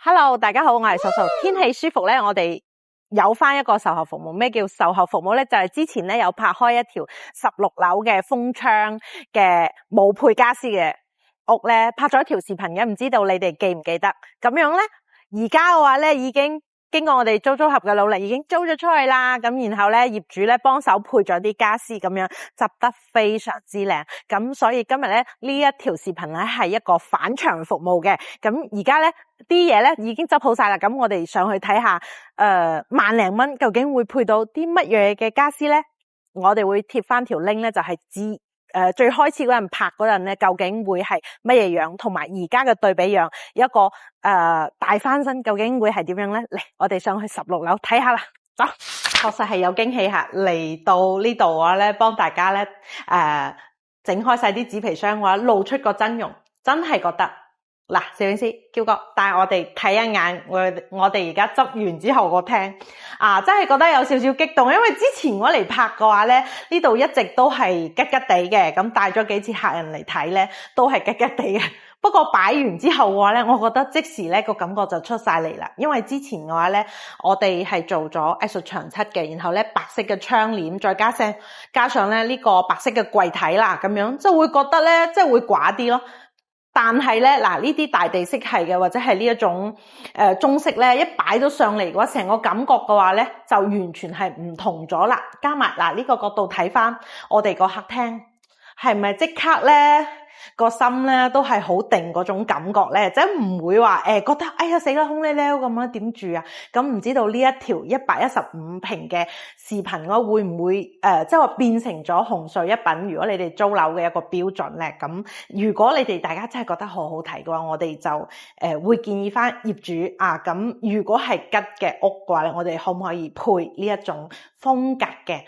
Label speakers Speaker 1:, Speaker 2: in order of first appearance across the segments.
Speaker 1: Hello， 大家好，我係素素。天氣舒服咧，我哋有翻一個售後服務。咩叫售後服務咧？就係之前咧有拍開一條16樓嘅封窗嘅冇配家私嘅屋咧，拍咗一條視頻嘅，唔知道你哋記唔記得？咁樣咧，而家嘅話咧已經經過我哋租合嘅努力，已經租咗出去啦。咁然後咧，業主咧幫手配咗啲家私，咁樣執得非常之靚。咁所以今日咧呢一條視頻咧係一個返場服務嘅。咁而家咧啲嘢咧已經執好晒啦。咁我哋上去睇下，10,000零蚊究竟會配到啲乜嘢嘅家私咧？我哋會貼翻條 link 咧，就係最開始嗰陣拍嗰陣咧，究竟會係乜嘢樣，同埋而家嘅對比樣，一個大翻身究竟會係點樣咧？嚟，我哋上去16樓睇下啦，走！確實係有驚喜吓，嚟到呢度嘅話咧，幫大家咧整開晒啲紙皮箱嘅話，露出個真容，真係覺得嗱，攝影師嬌哥帶我哋睇一眼，我哋而家執完之後個廳真係覺得有少少激動，因為之前我嚟拍嘅話咧，呢度一直都係吉吉地嘅，咁帶咗幾次客人嚟睇咧，都係吉吉地嘅。不過擺完之後嘅話咧，我覺得即時咧個感覺就出晒嚟啦，因為之前嘅話咧，我哋係做咗藝術牆漆嘅，然後咧白色嘅窗簾，再加上咧呢個白色嘅櫃體啦，咁樣即係會覺得咧即係會寡啲咯。但係咧，嗱呢啲大地色系嘅，或者係呢一種中式咧，一擺咗上嚟嘅話，成個感覺嘅話咧，就完全係唔同咗啦。加埋嗱呢個角度睇翻我哋個客廳，係咪即刻咧個心咧都係好定嗰種感覺咧？即係唔會話覺得哎呀死啦空溜溜咁樣點住啊？咁唔知道呢一條115平嘅視頻我會唔會即係話變成咗紅碎一品？如果你哋租樓嘅一個標準咧，咁如果你哋大家真係覺得好好睇嘅話，我哋就會建議翻業主咁如果係吉嘅屋嘅話咧，我哋可唔可以配呢一種風格嘅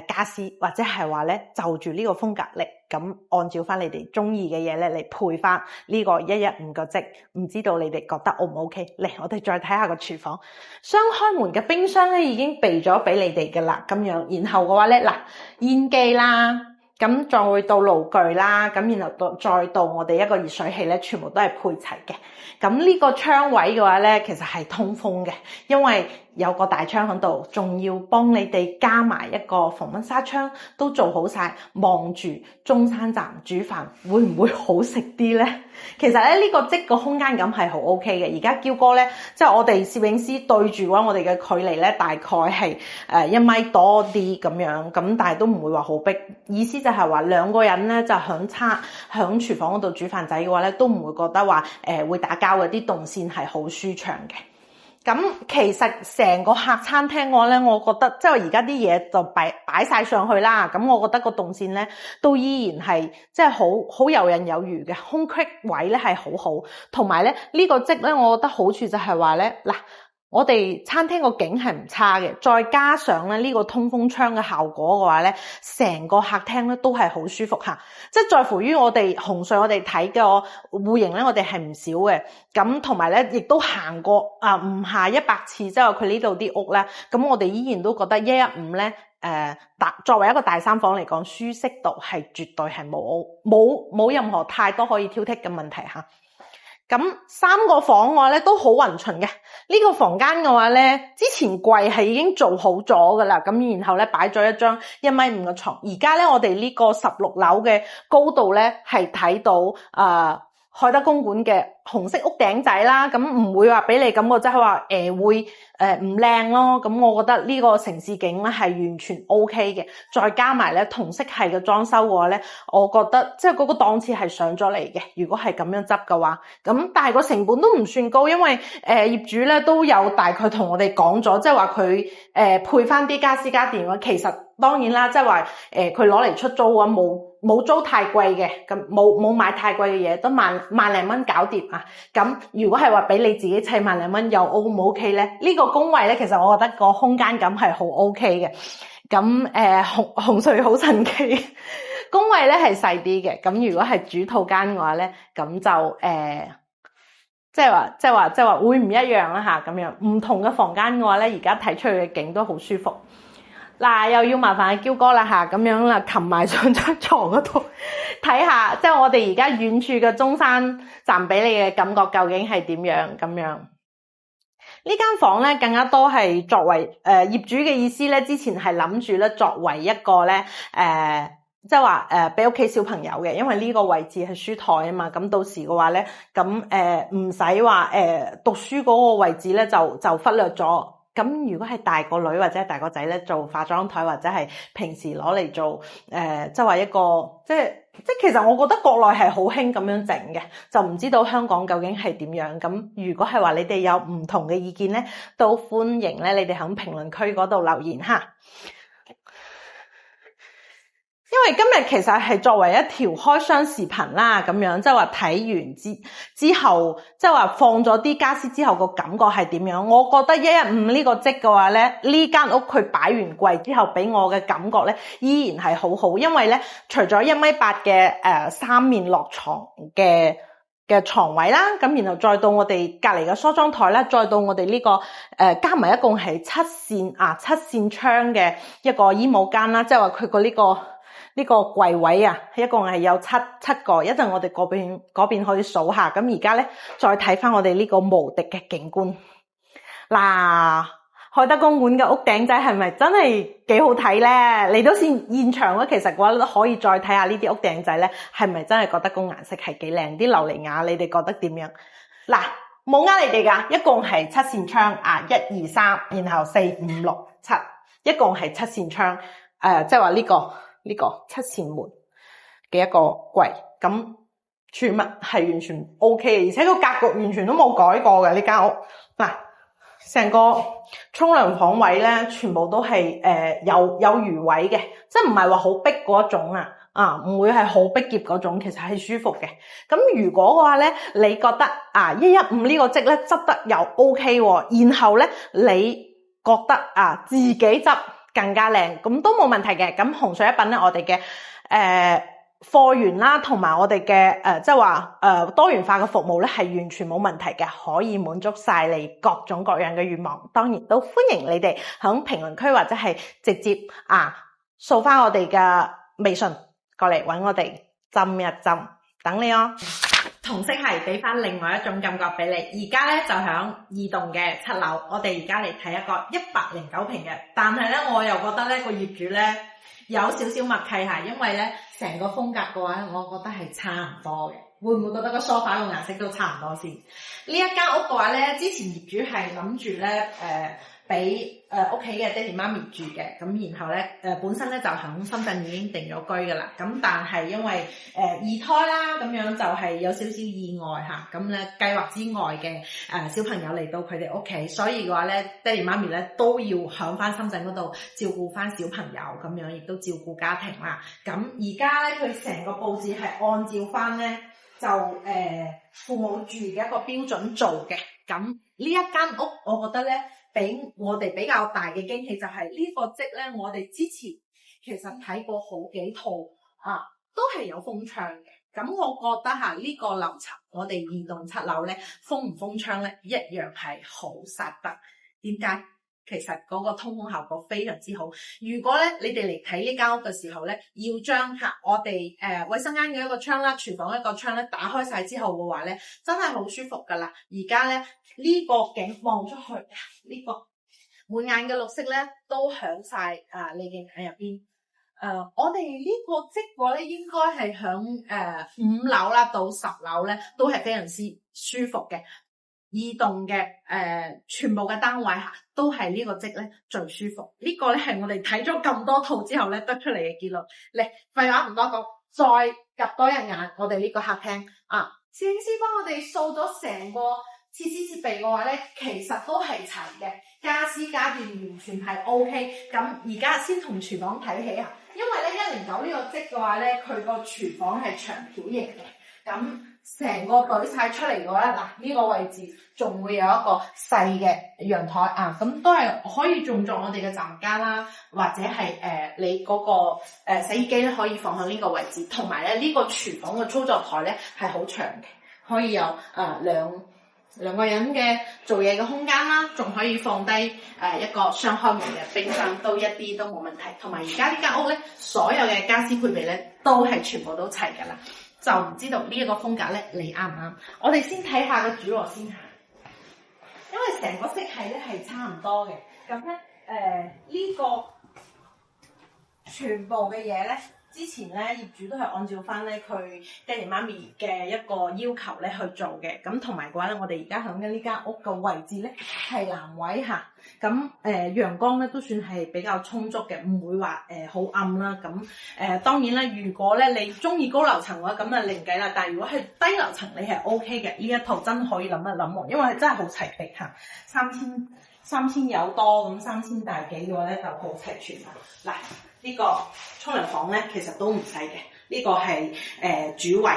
Speaker 1: 家私，或者係話咧就住呢個風格嚟咁按照翻你哋中意嘅嘢咧嚟配翻呢個115個積，唔知道你哋覺得 O 唔 OK？ 嚟，我哋再睇下個廚房，雙開門嘅冰箱咧已經備咗俾你哋噶啦，咁樣，然後嘅話咧嗱，煙機啦，咁再會到爐具啦，咁然後再到我哋一個熱水器咧，全部都係配齊嘅。咁呢個窗位嘅話咧，其實係通風嘅，因為有個大窗喺度，仲要幫你哋加埋一個防蚊紗窗，都做好晒，望住中山站煮飯，會唔會好食啲咧？其實咧呢個積個空間感係好 OK 嘅。而家嬌哥咧，即係我哋攝影師對住嘅話，我哋嘅距離咧大概係1米多啲咁樣，咁但係都唔會話好逼。意思就係話2個人咧就響廚房嗰度煮飯仔嘅話咧，都唔會覺得話會打交嘅，啲動線係好舒暢嘅。咁其實成個客餐廳嘅話咧，我覺得即係而家啲嘢就擺晒上去啦。咁我覺得個動線咧都依然係即係好游刃有餘嘅，空隙位咧係好好，同埋咧呢個積咧，我覺得好處就係話咧嗱。我哋餐廳個景係唔差嘅，再加上咧呢個通風窗嘅效果嘅話咧，成個客廳咧都係好舒服吓。即係在乎於我哋紅隧我哋睇嘅戶型咧，我哋係唔少嘅。咁同埋咧，亦都行過唔下100次，即係話佢呢度啲屋咧，咁我哋依然都覺得115咧，作為一個大三房嚟講，舒適度係絕對係冇任何太多可以挑剔嘅問題吓。咁3個房嘅話咧都好勻循嘅，呢個房間嘅話咧，之前櫃係已經做好咗噶啦，咁然後咧擺咗一張1.5米嘅床，而家咧我哋呢個16樓嘅高度咧係睇到海德公館嘅紅色屋頂仔啦，咁唔會話俾你感覺即係話會唔靚咯。咁我覺得呢個城市景咧係完全 OK 嘅，再加埋咧同色系嘅裝修嘅話咧，我覺得即係嗰個檔次係上咗嚟嘅。如果係咁樣執嘅話，咁但係個成本都唔算高，因為業主咧都有大概同我哋講咗，即係話佢配翻啲家私家電嘅，其實當然啦，即係話佢攞嚟出租嘅話冇租太貴嘅，咁冇買太貴嘅嘢，都萬零蚊搞掂啊！咁如果係話俾你自己砌萬零蚊又 O 唔 OK 咧？呢個工位咧，其實我覺得個空間感係好 OK 嘅。咁紅隧好神奇，工位咧係細啲嘅。咁如果係主套間嘅話咧，咁就即係話會唔一樣啦吓，咁樣唔同嘅房間嘅話咧，而家睇出去嘅景都好舒服。嗱，又要麻煩阿嬌哥啦吓，咁樣啦，擒埋上張床嗰度睇下，即係我哋而家遠處嘅中山站俾你嘅感覺究竟係點樣咁樣。呢間房咧更加多係作為業主嘅意思咧，之前係諗住咧作為一個咧即係話俾屋企小朋友嘅，因為呢個位置係書台啊嘛，咁到時嘅話咧，咁唔使話讀書嗰個位置咧就忽略咗。咁如果係大個女或者係大個仔咧，做化妝台或者係平時攞嚟做即係話一個即係其實我覺得國內係好興咁樣整嘅，就唔知道香港究竟係點樣。咁如果係話你哋有唔同嘅意見咧，都歡迎咧你哋喺評論區嗰度留言哈。因為今日其實係作為一條開箱視頻啦，咁樣即係話睇完之後，即係話放咗啲家私之後個感覺係點樣？我覺得115呢個積嘅話咧，呢間屋佢擺完櫃之後俾我嘅感覺咧，依然係好好，因為咧除咗1.8米嘅三面落床嘅床位啦，咁然後再到我哋隔籬嘅梳妝台啦，再到我哋呢個加埋一共係7扇窗嘅一個衣帽間啦，即係話佢個呢個櫃位啊，一共係有七個，一陣我哋嗰邊可以數下。咁而家咧再睇翻我哋呢個無敵嘅景觀。嗱，海德公園嘅屋頂仔係咪真係幾好睇咧？嚟到現場咧，其實嘅話都可以再睇下呢啲屋頂仔咧，係咪真係覺得個顏色係幾靚？啲琉璃瓦你哋覺得點樣？嗱，冇呃你哋噶，一共係7扇窗啊，1、2、3，然後4、5、6、7，一共係7扇窗。即係話呢個7扇門嘅一個櫃，咁全物係完全 OK 嘅，而且個格局完全都冇改過嘅呢間屋。嗱，成個沖涼房位咧，全部都係有餘位嘅，即係唔係話好逼嗰種唔會係好逼夾嗰種，其實係舒服嘅。咁如果嘅話咧，你覺得115呢個積咧執得又 OK 喎，然後咧你覺得自己執更加靚，咁都冇問題嘅。咁洪水一品咧，我哋嘅貨源啦，同埋我哋嘅即係話多元化嘅服務咧，係完全冇問題嘅，可以滿足晒你各種各樣嘅願望。當然都歡迎你哋響評論區或者係直接掃翻我哋嘅微信過嚟搵我哋浸一浸，等你哦。同色係俾翻另外一種感覺俾你。而家咧就響2棟嘅7樓，我哋而家嚟睇一個109平嘅，但係咧我又覺得咧個業主咧有少少默契下，因為咧成個風格嘅話，我覺得係差唔多嘅。會唔會覺得個梳化個顏色都差唔多先？呢一間屋嘅話咧，之前業主係諗住咧俾屋企嘅爹哋媽咪住嘅，咁然後咧本身咧就喺深圳已經定咗居噶啦，咁但係因為二胎啦，咁樣就係有少少意外嚇，咁咧計劃之外嘅小朋友嚟到佢哋屋企，所以嘅話咧爹哋媽咪咧都要響翻深圳嗰度照顧翻小朋友，咁樣亦都照顧家庭啦。咁而家咧佢成個佈置係按照翻咧就父母住嘅一個標準做嘅。咁呢一間屋我覺得咧俾我哋比較大嘅驚喜就係呢個積咧，我哋之前其實睇過好幾套都係有封窗嘅。咁我覺得呢個樓層我哋2棟7樓咧封唔封窗咧一樣係好殺得。點解？其實嗰個通風效果非常之好。如果咧你哋嚟睇呢間屋嘅時候咧，要將我哋衛生間嘅一個窗啦、廚房一個窗咧打開晒之後嘅話咧，真係好舒服噶啦。而家咧呢個景望出去，呢個滿眼嘅綠色咧都響晒你嘅眼入邊。我哋呢個積嘅咧應該係響5樓啦到10樓咧都係非常之舒服嘅。2棟嘅全部嘅單位都係呢個積咧最舒服。呢個咧係我哋睇咗咁多套之後咧得出嚟嘅結論。嚟，廢話唔多講，再入多一眼我哋呢個客廳攝影師幫我哋掃咗成個設施設備嘅話咧，其實都係齊嘅，家私家電完全係 OK。咁而家先同廚房睇起因為咧109呢個積嘅話咧，佢個廚房係長條型嘅，咁成個懟晒出嚟嘅話呢個位置仲會有一個細嘅陽台咁都係可以用作我哋嘅雜物間啦，或者係你嗰個洗衣機咧可以放喺呢個位置，同埋咧呢個廚房嘅操作台咧係好長嘅，可以有兩個人嘅做嘢嘅空間啦，仲可以放低一個雙開門嘅冰箱，都一啲都冇問題。同埋而家呢間屋咧，所有嘅家私配備咧都係全部都齊噶啦，就唔知道呢一個風格咧你啱唔啱？我哋先睇下個主臥先嚇，因為成個色系咧係差唔多嘅。咁咧呢個全部嘅嘢咧，之前咧業主都係按照翻咧佢爹哋媽咪嘅一個要求咧去做嘅。咁同埋嘅話咧，我哋而家響緊呢間屋嘅位置咧係南位嚇。咁陽光咧都算係比較充足嘅，唔會話好暗啦。咁當然啦，如果咧你中意高樓層嘅話，咁啊另計啦。但係如果係低樓層，你係 OK 嘅。呢一套真可以諗一諗喎，因為係真係好齊備嚇，3000有多咁3000大幾嘅話咧就好齊全啦。嗱，呢個沖涼房咧其實都唔細嘅，呢個係主衛。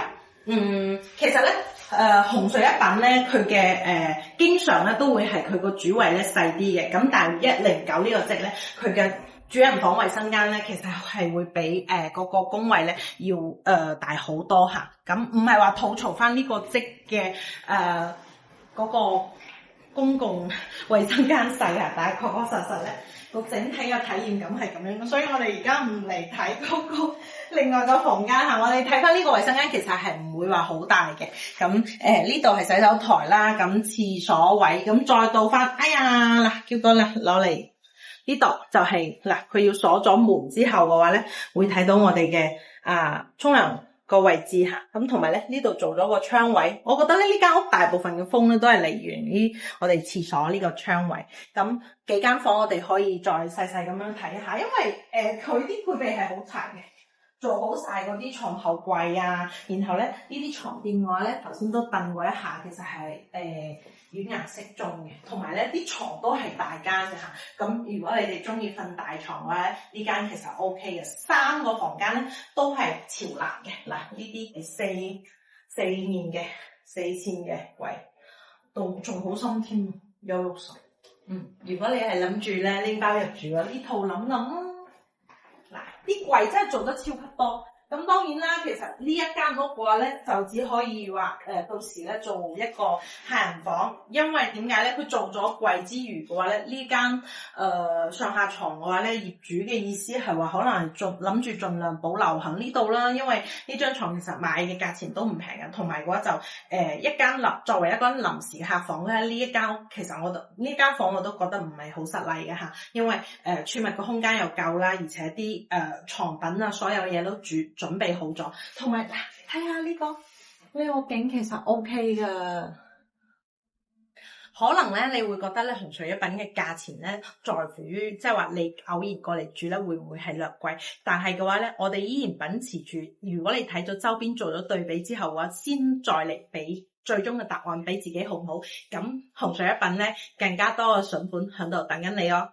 Speaker 1: 其實咧紅水一品咧佢嘅經常咧都會係佢個主衛咧細啲嘅，咁但係109呢個積咧佢嘅主人房衛生間咧其實係會比嗰個公衛咧要大好多嚇。咁唔係話吐槽翻呢個積嘅嗰個公共衛生間細啊，但係確確實實咧個整體嘅體驗感係咁樣，所以我哋而家唔嚟睇嗰個另外個房間嚇，我哋睇翻呢個衛生間其實係唔會話好大嘅。咁呢度係洗手台啦，咁廁所位，咁再到翻，哎呀嗱，叫哥啦攞嚟呢度就係嗱，佢要鎖咗門之後嘅話咧，會睇到我哋嘅沖涼個位置嚇，咁同埋咧呢度做咗個窗位，我覺得咧呢間屋大部分嘅風咧都係嚟源於我哋廁所呢個窗位。咁幾間房我哋可以再細細咁樣睇下，因為佢啲配備係好齊嘅，做好晒嗰啲床頭櫃啊，然後咧呢啲床墊嘅話咧，頭先都燉過一下，其實係軟硬適中嘅，同埋咧啲床都係大間嘅嚇。咁如果你哋中意瞓大床嘅話咧，呢間其實 OK 嘅。3個房間咧都係朝南嘅。嗱，呢啲係四面嘅4線嘅櫃，仲好深添，有60。如果你係諗住咧拎包入住嘅呢套諗啦。嗱，啲櫃真係做得超級多。咁當然啦，其實呢一間屋嘅話咧，就只可以話到時咧做一個客人房，因為點解咧？佢做咗櫃之餘嘅話咧，呢間上下床嘅話咧，業主嘅意思係話可能諗住盡量保留喺呢度啦，因為呢張床其實買嘅價錢都唔平嘅，同埋嘅話就一間作為一間臨時客房咧，呢一間屋其實呢間房我都覺得唔係好失禮嘅嚇，因為儲物嘅空間又夠啦，而且啲床品啊所有嘢都準備好咗，同埋睇下呢個景其實 OK 噶。可能咧你會覺得咧紅水一品嘅價錢咧在乎於即係話你偶然過嚟住咧會唔會係略貴，但係嘅話咧我哋依然秉持住，如果你睇咗周邊做咗對比之後嘅話，先再嚟俾最終嘅答案俾自己好唔好？咁紅水一品咧更加多嘅筍盤喺度等緊你哦。